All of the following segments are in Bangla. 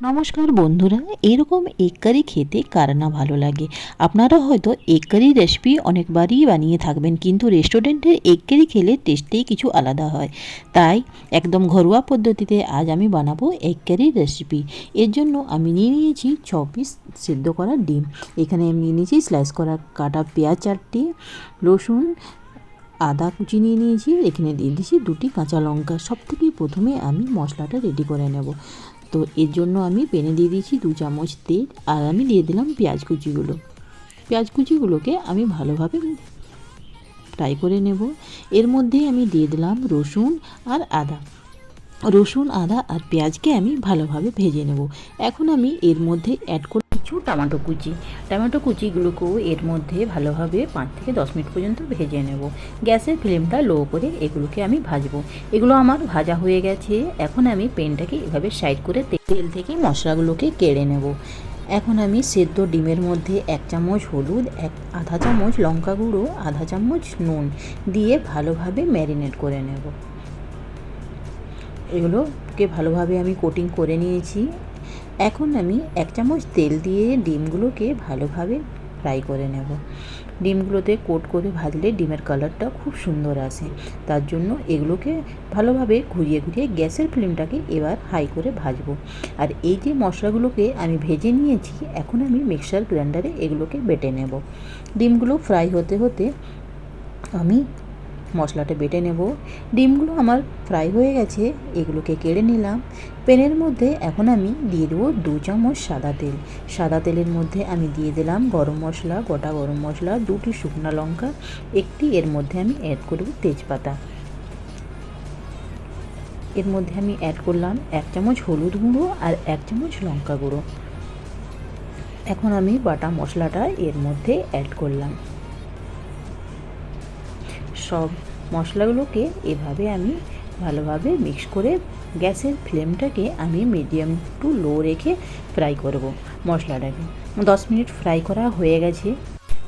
নমস্কার বন্ধুরা, এরকম এগ কারি খেতে কার না ভালো লাগে। আপনারা হয়তো এগ কারি রেসিপি অনেকবারই বানিয়ে থাকবেন, কিন্তু রেস্টুরেন্টের এগ কারি খেলে টেস্টেই কিছু আলাদা হয়। তাই একদম ঘরোয়া পদ্ধতিতে আজ আমি বানাবো এগ কারি রেসিপি। এর জন্য আমি নিয়ে নিয়েছি 6 পিস সিদ্ধ করা ডিম। এখানে আমি নিয়ে নিয়েছি স্লাইস করা কাটা পেঁয়াজ 4টি, রসুন আদা কুচি নিয়ে নিয়েছি। এখানে দিয়ে দিয়েছি 2টি কাঁচা লঙ্কা। সবথেকে প্রথমে আমি মশলাটা রেডি করে নেব। তো এর জন্য আমি প্যানে দিয়ে দিয়েছি 2 চামচ তেল, আর আমি দিয়ে দিলাম পেঁয়াজ কুচিগুলোকে আমি ভালোভাবে ফ্রাই করে নেব। এর মধ্যে আমি দিয়ে দিলাম রসুন আদা আর পেঁয়াজকে আমি ভালোভাবে ভেজে নেব। এখন আমি এর মধ্যে অ্যাড করে কিছু টমেটো কুচিগুলোকেও এর মধ্যে ভালোভাবে 5 থেকে 10 মিনিট পর্যন্ত ভেজে নেব। গ্যাসের ফ্লেমটা লো করে এগুলোকে আমি ভাজবো। এগুলো আমার ভাজা হয়ে গেছে। এখন আমি প্যানটাকে এভাবে সাইড করে তেল থেকে মশলাগুলোকে কেড়ে নেব। এখন আমি সেদ্ধ ডিমের মধ্যে 1 চামচ হলুদ, আধা চামচ লঙ্কা গুঁড়ো, আধা চামচ নুন দিয়ে ভালোভাবে ম্যারিনেট করে নেব। এগুলোকে ভালোভাবে আমি কোটিং করে নিয়েছি। এখন আমি 1 চামচ তেল দিয়ে ডিমগুলোকে ভালোভাবে ফ্রাই করে নেব। ডিমগুলোতে কোট করে ভাজলে ডিমের কালারটা খুব সুন্দর আসে। তার জন্য এগুলোকে ভালোভাবে ঘুরিয়ে গ্যাসের ফ্লেমটাকে এবার হাই করে ভাজবো। আর এই যে মশলাগুলোকে আমি ভেজে নিয়েছি, এখন আমি মিক্সার গ্রাইন্ডারে এগুলোকে বেটে নেব। ডিমগুলো ফ্রাই হতে হতে আমি মশলাটা বেটে নেব। ডিমগুলো আমার ফ্রাই হয়ে গেছে, এগুলোকে কেড়ে নিলাম। প্যানের মধ্যে এখন আমি দিয়ে দেবো 2 চামচ সাদা তেলের মধ্যে আমি দিয়ে দিলাম গরম মশলা, গোটা গরম মশলা, 2টি শুকনো লঙ্কা, একটি এর মধ্যে আমি অ্যাড করব তেজপাতা। এর মধ্যে আমি অ্যাড করলাম 1 চামচ হলুদ গুঁড়ো আর 1 চামচ লঙ্কা গুঁড়ো। এখন আমি বাটা মশলাটা এর মধ্যে অ্যাড করলাম। সব মশলাগুলোকে এভাবে আমি ভালোভাবে মিক্স করে গ্যাসের ফ্লেমটাকে আমি মিডিয়াম টু লো রেখে ফ্রাই করব। মশলাটাকে 10 মিনিট ফ্রাই করা হয়ে গেছে।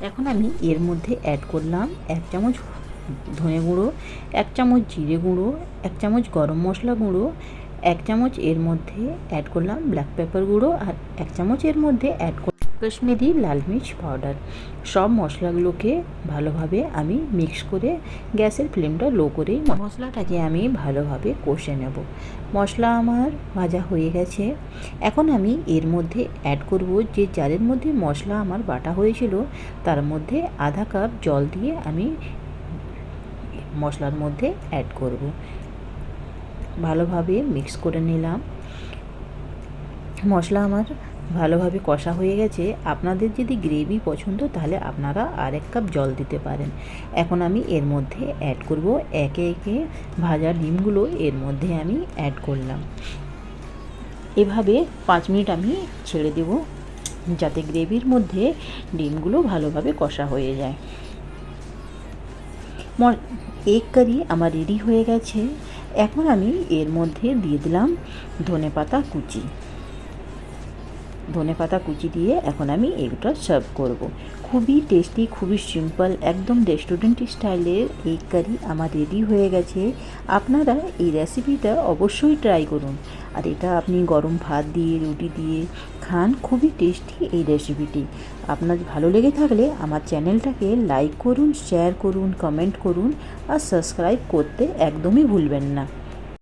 এখন আমি এর মধ্যে অ্যাড করলাম 1 চামচ ধনে গুঁড়ো, 1 চামচ জিরে গুঁড়ো, 1 চামচ গরম মশলা গুঁড়ো, 1 চামচ এর মধ্যে অ্যাড করলাম ব্ল্যাক পেপার গুঁড়ো, আর 1 চামচ এর মধ্যে অ্যাড করলাম কাশ্মীরি লাল মির্চ পাউডার। সব মশলাগুলোকে ভালোভাবে আমি মিক্স করে গ্যাসের ফ্লেমটা লো করেই মশলাটাকে আমি ভালোভাবে কষে নেব। মশলা আমার ভাজা হয়ে গেছে। এখন আমি এর মধ্যে অ্যাড করব যে জারের মধ্যে মশলা আমার বাটা হয়েছিল, তার মধ্যে আধা কাপ জল দিয়ে আমি মশলার মধ্যে অ্যাড করব। ভালোভাবে মিক্স করে নিলাম। মশলা আমার ভালোভাবে কষা হয়ে গেছে। আপনাদের যদি গ্রেভি পছন্দ তাহলে আপনারা আর 1 কাপ জল দিতে পারেন। এখন আমি এর মধ্যে অ্যাড করব একে একে ভাজা ডিমগুলো এর মধ্যে আমি অ্যাড করলাম। এভাবে 5 মিনিট আমি ছেড়ে দেব, যাতে গ্রেভির মধ্যে ডিমগুলো ভালোভাবে কষা হয়ে যায়। এগ কারি আমার রেডি হয়ে গেছে। এখন আমি এর মধ্যে দিয়ে দিলাম ধনেপাতা কুচি দিয়ে এখন আমি এগটা সার্ভ করব। খুবই টেস্টি, খুবই সিম্পল, একদম রেস্টুরেন্ট স্টাইলের এগ কারি আমার রেডি হয়ে গেছে। আপনারা এই রেসিপিটা অবশ্যই ট্রাই করুন। আর এটা আপনি গরম ভাত দিয়ে, রুটি দিয়ে খান। খুবই টেস্টি এই রেসিপিটি। আপনার ভালো লেগে থাকলে আমার চ্যানেলটাকে লাইক করুন, শেয়ার করুন, কমেন্ট করুন আর সাবস্ক্রাইব করতে একদমই ভুলবেন না।